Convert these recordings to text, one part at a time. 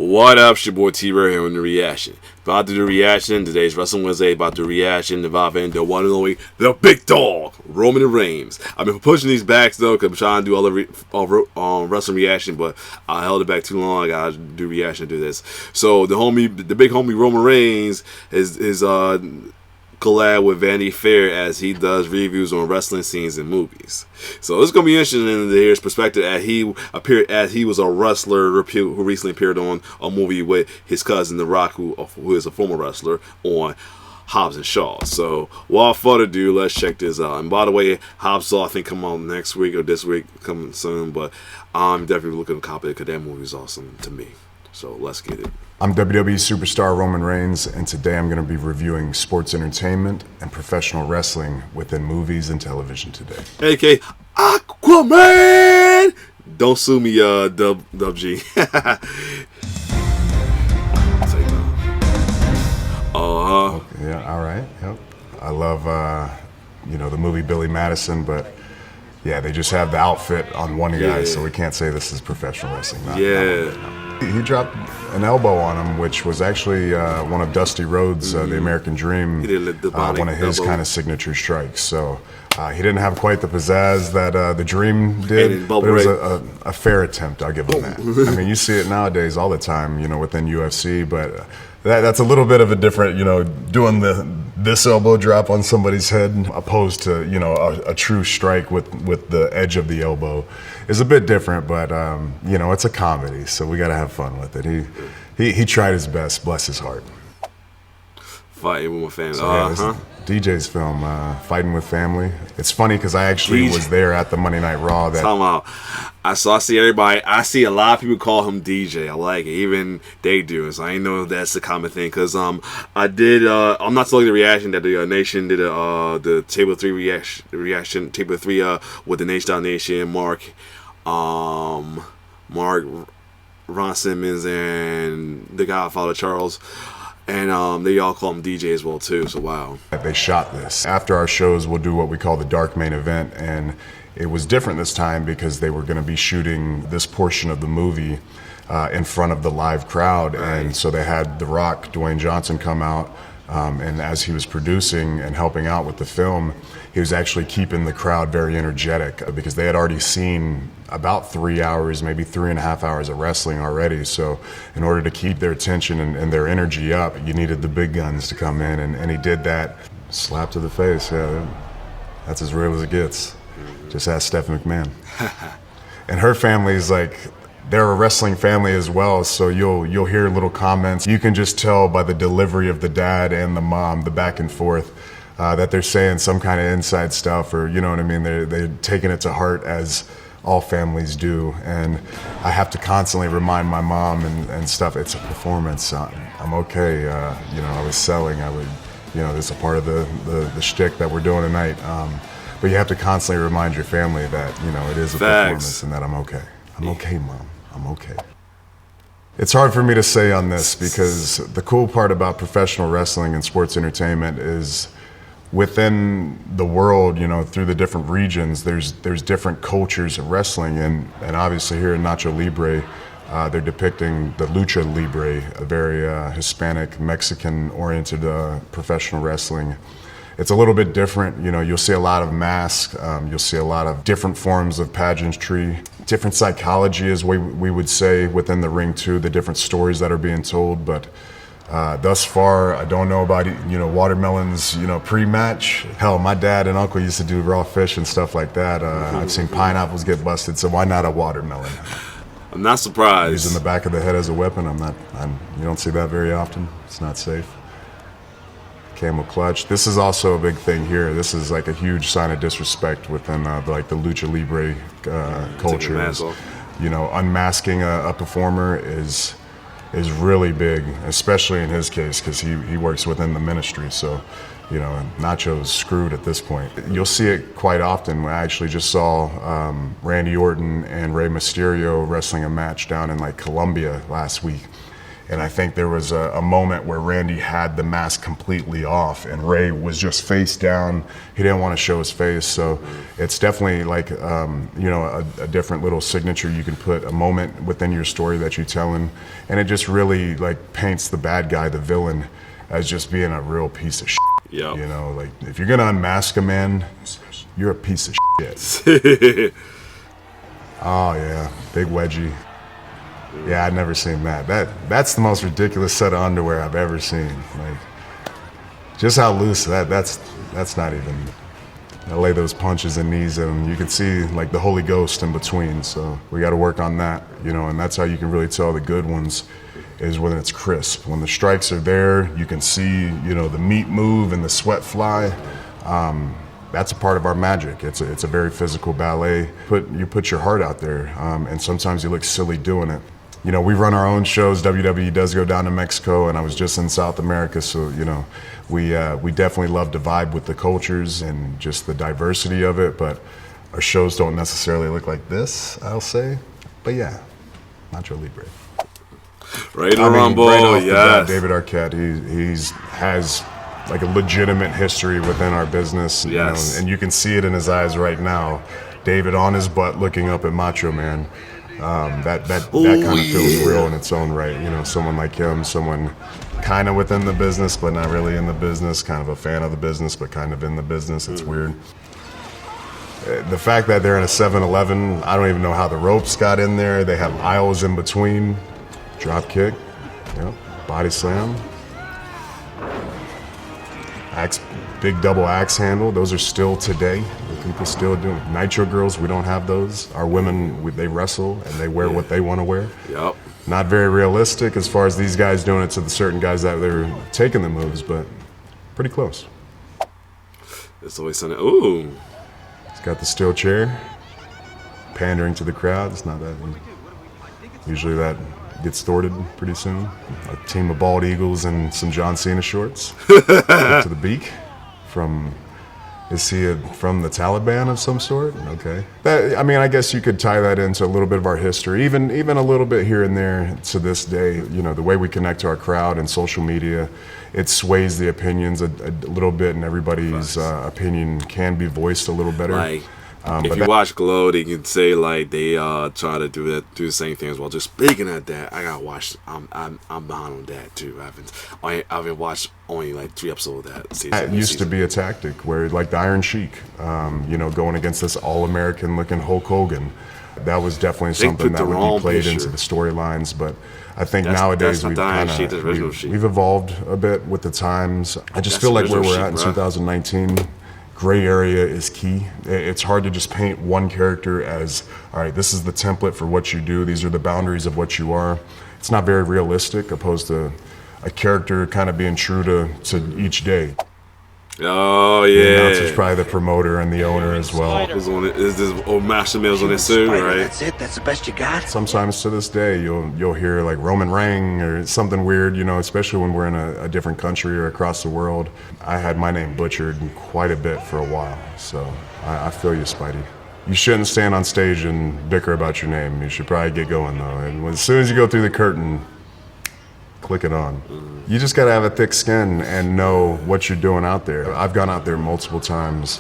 What up, it's your boy T-Bird here on The Reaction. About to do the reaction, today's Wrestling Wednesday, about the reaction involving the one and only, the big dog, Roman Reigns. I've been pushing these backs though, because I'm trying to do all the wrestling reaction, but I held it back too long. I gotta do reaction to do this. So the big homie Roman Reigns is collab with Vanity Fair as he does reviews on wrestling scenes and movies. So it's gonna be interesting to hear his perspective as he was a wrestler who recently appeared on a movie with his cousin The Rock, who is a former wrestler, on Hobbs and Shaw. So without further ado, let's check this out. And by the way, Hobbs Shaw I think come out next week or this week, coming soon, but I'm definitely looking to copy it because that movie is awesome to me. So let's get it. I'm WWE superstar Roman Reigns, and today I'm going to be reviewing sports entertainment and professional wrestling within movies and television today. AK Aquaman! Don't sue me, Dub G. Yeah, all right. Yep. I love, the movie Billy Madison, but yeah, they just have the outfit on one guy, so we can't say this is professional wrestling. He dropped an elbow on him, which was actually one of Dusty Rhodes' The American Dream, one of his kind of signature strikes. So he didn't have quite the pizzazz that the Dream did, but it was a fair attempt. I'll give him that. I mean, you see it nowadays all the time, within UFC, but that's a little bit of a different, doing this elbow drop on somebody's head opposed to, a true strike with the edge of the elbow is a bit different, but it's a comedy, so we got to have fun with it. He tried his best, bless his heart. Fighting with family. So, DJ's film, Fighting with Family. It's funny because I actually was there at the Monday Night Raw. I see everybody. I see a lot of people call him DJ. I like it. Even they do. So I know that's a common thing. Because I did. I'm not looking at the reaction that the Nation did. The Table 3 reaction. Table 3 with the Nation. Mark, Ron Simmons, and the Godfather Charles. And they all call him DJ as well too, so wow. They shot this. After our shows, we'll do what we call the dark main event, and it was different this time because they were going to be shooting this portion of the movie in front of the live crowd, and so they had The Rock, Dwayne Johnson, come out, and as he was producing and helping out with the film, he was actually keeping the crowd very energetic because they had already seen about 3 hours, maybe 3.5 hours of wrestling already. So in order to keep their attention and their energy up, you needed the big guns to come in, and he did that. Slap to the face, yeah, that's as real as it gets. Just ask Stephanie McMahon. And her family is like, they're a wrestling family as well, so you'll hear little comments. You can just tell by the delivery of the dad and the mom, the back and forth, that they're saying some kind of inside stuff, or you know what I mean. They're taking it to heart, as all families do. And I have to constantly remind my mom and stuff. It's a performance. I'm okay. I was selling. I would, this is a part of the shtick that we're doing tonight. But you have to constantly remind your family that it is a performance and that I'm okay. I'm okay, Mom. I'm okay. It's hard for me to say on this because the cool part about professional wrestling and sports entertainment is within the world, through the different regions, there's different cultures of wrestling, and obviously here in Nacho Libre, they're depicting the Lucha Libre, a very Hispanic, Mexican-oriented professional wrestling. It's a little bit different. You'll see a lot of masks. You'll see a lot of different forms of pageantry, different psychology, as we would say, within the ring too, the different stories that are being told. But thus far, I don't know about watermelons, pre-match. Hell, my dad and uncle used to do raw fish and stuff like that. I've seen pineapples get busted, so why not a watermelon? I'm not surprised. Using the back of the head as a weapon. You don't see that very often. It's not safe. Camel clutch. This is also a big thing here. This is like a huge sign of disrespect within the Lucha Libre culture. Unmasking a performer is really big, especially in his case because he works within the ministry. So, Nacho's screwed at this point. You'll see it quite often. I actually just saw Randy Orton and Rey Mysterio wrestling a match down in Colombia last week. And I think there was a moment where Randy had the mask completely off and Ray was just face down. He didn't want to show his face. So it's definitely like, a different little signature you can put, a moment within your story that you're telling. And it just really like paints the bad guy, the villain, as just being a real piece of shit. Yeah. You know, like if you're going to unmask a man, you're a piece of shit. Oh yeah, big wedgie. Yeah, I'd never seen that. That's the most ridiculous set of underwear I've ever seen. Like, just how loose that's not even. I lay those punches and knees in them. You can see like the Holy Ghost in between. So we got to work on that, and that's how you can really tell the good ones is when it's crisp. When the strikes are there, you can see, the meat move and the sweat fly. That's a part of our magic. It's a very physical ballet. You put your heart out there, and sometimes you look silly doing it. We run our own shows. WWE does go down to Mexico, and I was just in South America, so we definitely love to vibe with the cultures and just the diversity of it. But our shows don't necessarily look like this, I'll say. But yeah, Nacho Libre. Right in the Rumble, right off the bat, yes. David Arquette, he has like a legitimate history within our business, Yes. and you can see it in his eyes right now. David on his butt looking up at Macho Man. That kind of feels real in its own right. Someone like him, someone kind of within the business, but not really in the business, kind of a fan of the business, but kind of in the business. It's weird. The fact that they're in a 7-Eleven, I don't even know how the ropes got in there. They have aisles in between. Drop kick, body slam. Axe, big double axe handle. Those are still today. People still doing. Nitro girls, we don't have those. Our women, they wrestle and they wear what they want to wear. Yep. Not very realistic as far as these guys doing it to the certain guys that they're taking the moves, but pretty close. It's always something. Ooh. He's got the steel chair, pandering to the crowd. It's not that. Usually that gets thwarted pretty soon. A team of bald eagles and some John Cena shorts. Up to the beak. Is he from the Taliban of some sort? Okay. I guess you could tie that into a little bit of our history, even a little bit here and there to this day. The way we connect to our crowd and social media, it sways the opinions a little bit, and everybody's opinion can be voiced a little better. Like, if you watch Glow, they can say like they try to do the same thing as well. Just speaking of that, I gotta watch. I'm behind on that too. I haven't watched only like 3 episodes of that season. It used to be a tactic where, like the Iron Sheik, going against this all-American looking Hulk Hogan, that was definitely something that would be played into the storylines. But I think nowadays we've evolved a bit with the times. I just feel like where we're at in 2019. Gray area is key. It's hard to just paint one character as, all right, this is the template for what you do. These are the boundaries of what you are. It's not very realistic, opposed to a character kind of being true to each day. Oh, yeah. The announcer's probably the promoter and the owner as well. Is this old Master Mills on it soon, right? That's it? That's the best you got? Sometimes to this day, you'll hear like Roman Reigns or something weird, especially when we're in a different country or across the world. I had my name butchered quite a bit for a while, so I feel you, Spidey. You shouldn't stand on stage and bicker about your name. You should probably get going, though. And as soon as you go through the curtain, click it on. You just gotta have a thick skin and know what you're doing out there. I've gone out there multiple times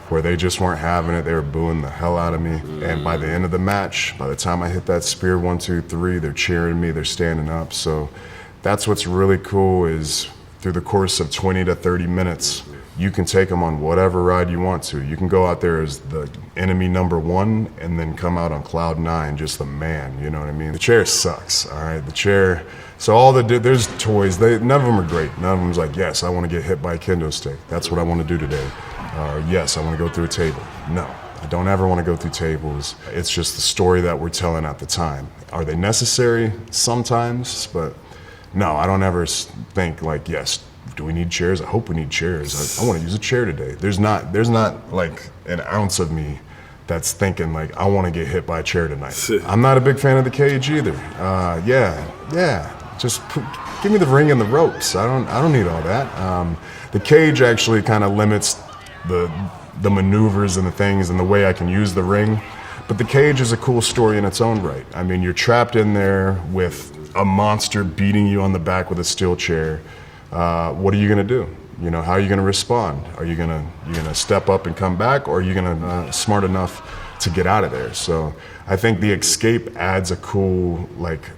where they just weren't having it. They were booing the hell out of me. And by the end of the match, by the time I hit that spear 1, 2, 3, they're cheering me, they're standing up. So that's what's really cool is through the course of 20 to 30 minutes, you can take them on whatever ride you want to. You can go out there as the enemy number 1 and then come out on cloud 9, just the man, you know what I mean? The chair sucks, all right? The chair, so there's toys, none of them are great. None of them's like, yes, I want to get hit by a kendo stick. That's what I want to do today. Or yes, I want to go through a table. No, I don't ever want to go through tables. It's just the story that we're telling at the time. Are they necessary? Sometimes, but no, I don't ever think like, yes, do we need chairs? I hope we need chairs. I want to use a chair today. There's not like an ounce of me that's thinking like, I want to get hit by a chair tonight. I'm not a big fan of the cage either. Just give me the ring and the ropes. I don't need all that. The cage actually kind of limits the maneuvers and the things and the way I can use the ring. But the cage is a cool story in its own right. I mean, you're trapped in there with a monster beating you on the back with a steel chair, what are you going to do? You know, how are you going to respond? Are you going to step up and come back, or are you going to smart enough to get out of there? So I think the escape adds a cool like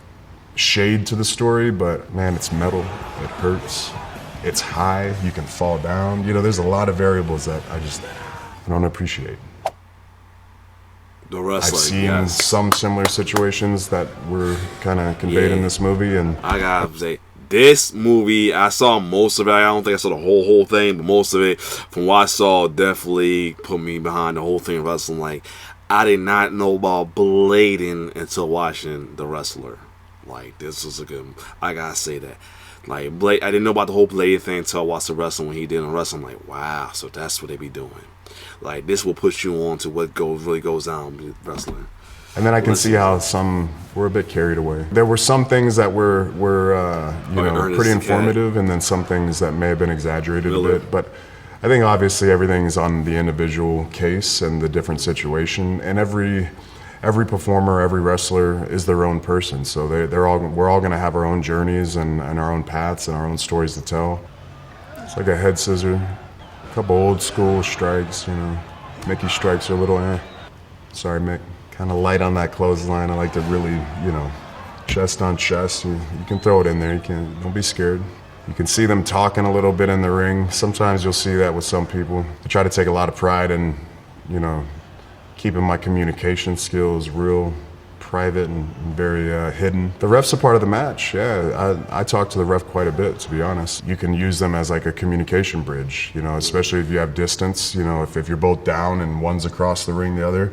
shade to the story, but man, it's metal, it hurts, it's high, you can fall down. You know, there's a lot of variables that I don't appreciate. The wrestling, I've seen yes. some similar situations that were kind of conveyed in this movie, and I gotta say, this movie, I saw most of it. I don't think I saw the whole thing, but most of it, from what I saw, definitely put me behind the whole thing of wrestling. Like, I did not know about blading until watching The Wrestler. Like, this was a good, I gotta say that. Like, Blade, I didn't know about the whole blading thing until I watched The Wrestling when he did in wrestling. I'm like, wow, so that's what they be doing. Like, this will push you on to what really goes down with wrestling. And then I can see how some were a bit carried away. There were some things that were pretty informative, and then some things that may have been exaggerated a bit. But I think obviously everything's on the individual case and the different situation. And every performer, every wrestler is their own person. So we're all going to have our own journeys and our own paths and our own stories to tell. It's like a head scissor, a couple old school strikes. You know, Mickey strikes are a little. Sorry, Mick. Kind of light on that clothesline. I like to really, chest on chest. You can throw it in there. Don't be scared. You can see them talking a little bit in the ring. Sometimes you'll see that with some people. I try to take a lot of pride in, keeping my communication skills real private and very hidden. The ref's a part of the match. Yeah, I talk to the ref quite a bit, to be honest. You can use them as like a communication bridge, especially if you have distance. If you're both down and one's across the ring, the other.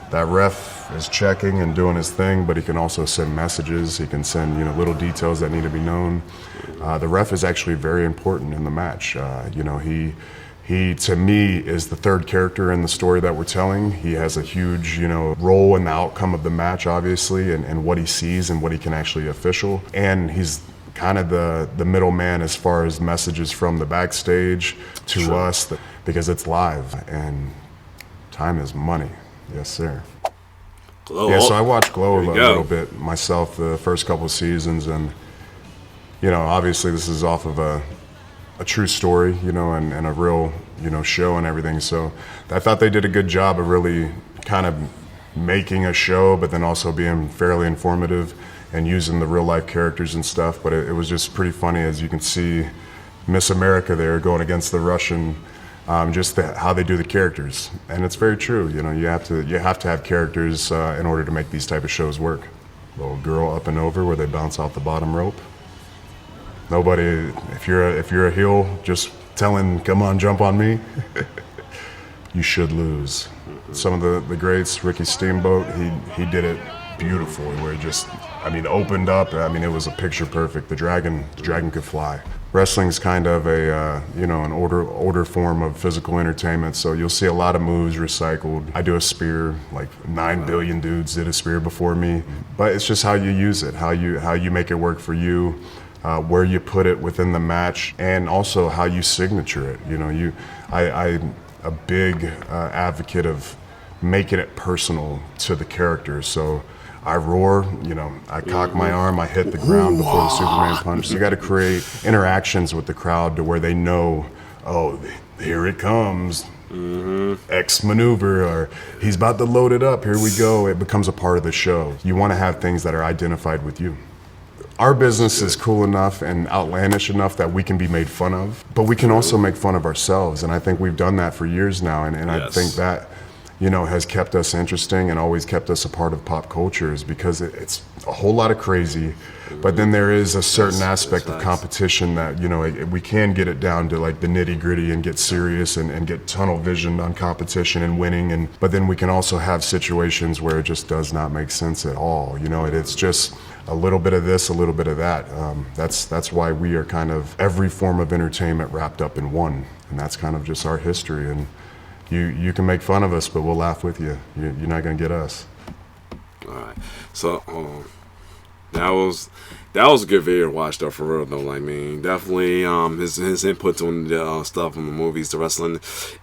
That ref is checking and doing his thing, but he can also send messages. He can send, little details that need to be known. The ref is actually very important in the match. He to me is the third character in the story that we're telling. He has a huge, role in the outcome of the match, obviously, and what he sees and what he can actually official. And he's kind of the middleman as far as messages from the backstage to us, because it's live and time is money. Yes, sir. Glow. Yeah, so I watched Glow a little bit myself the first couple of seasons, and obviously this is off of a true story, and a real, show and everything. So I thought they did a good job of really kind of making a show, but then also being fairly informative and using the real life characters and stuff. But it was just pretty funny, as you can see Miss America there going against the Russian. Just how they do the characters, and it's very true. You have to have characters in order to make these type of shows work. Little girl up and over where they bounce off the bottom rope. Nobody, if you're a heel, just telling, "Come on, jump on me," you should lose. Some of the greats, Ricky Steamboat, he did it beautifully, where it just, opened up. It was a picture perfect. The dragon could fly. Wrestling's kind of an older form of physical entertainment, so you'll see a lot of moves recycled. I do a spear, like 9 billion dudes did a spear before me, but it's just how you use it, how you make it work for you, where you put it within the match, and also how you signature it. I'm a big advocate of making it personal to the character. So I roar, I cock my arm, I hit the ground before the Superman punch. So you got to create interactions with the crowd to where they know, oh, here it comes, X maneuver, or he's about to load it up, here we go. It becomes a part of the show. You want to have things that are identified with you. Our business is cool enough and outlandish enough that we can be made fun of, but we can also make fun of ourselves. And I think we've done that for years now. And I think that has kept us interesting and always kept us a part of pop culture, is because it's a whole lot of crazy, but then there is a certain aspect of competition that, we can get it down to like the nitty gritty and get serious and get tunnel vision on competition and winning. But then we can also have situations where it just does not make sense at all. It's just a little bit of this, a little bit of that. That's why we are kind of every form of entertainment wrapped up in one. And that's kind of just our history. And you can make fun of us, but we'll laugh with you. You're not going to get us. All right. So, That was a good video to watch though, for real though. Like, man, definitely his inputs on the stuff on the movies, the wrestling,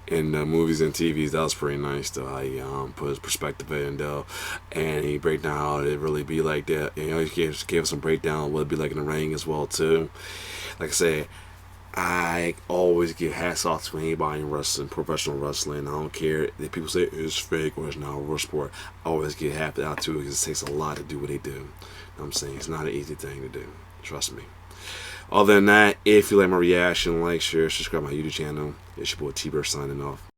and the movies and TVs. That was pretty nice though. How he put his perspective in though, and he break down how it really be like that. You know, he gave some breakdown of what it'd be like in the ring as well too. Like I said, I always give hats off to anybody in wrestling, professional wrestling. I don't care if people say it's fake or it's not a real sport. I always give hats out to it because it takes a lot to do what they do. You know what I'm saying? It's not an easy thing to do. Trust me. Other than that, if you like my reaction, like, share, subscribe to my YouTube channel. It's your boy T-Bird signing off.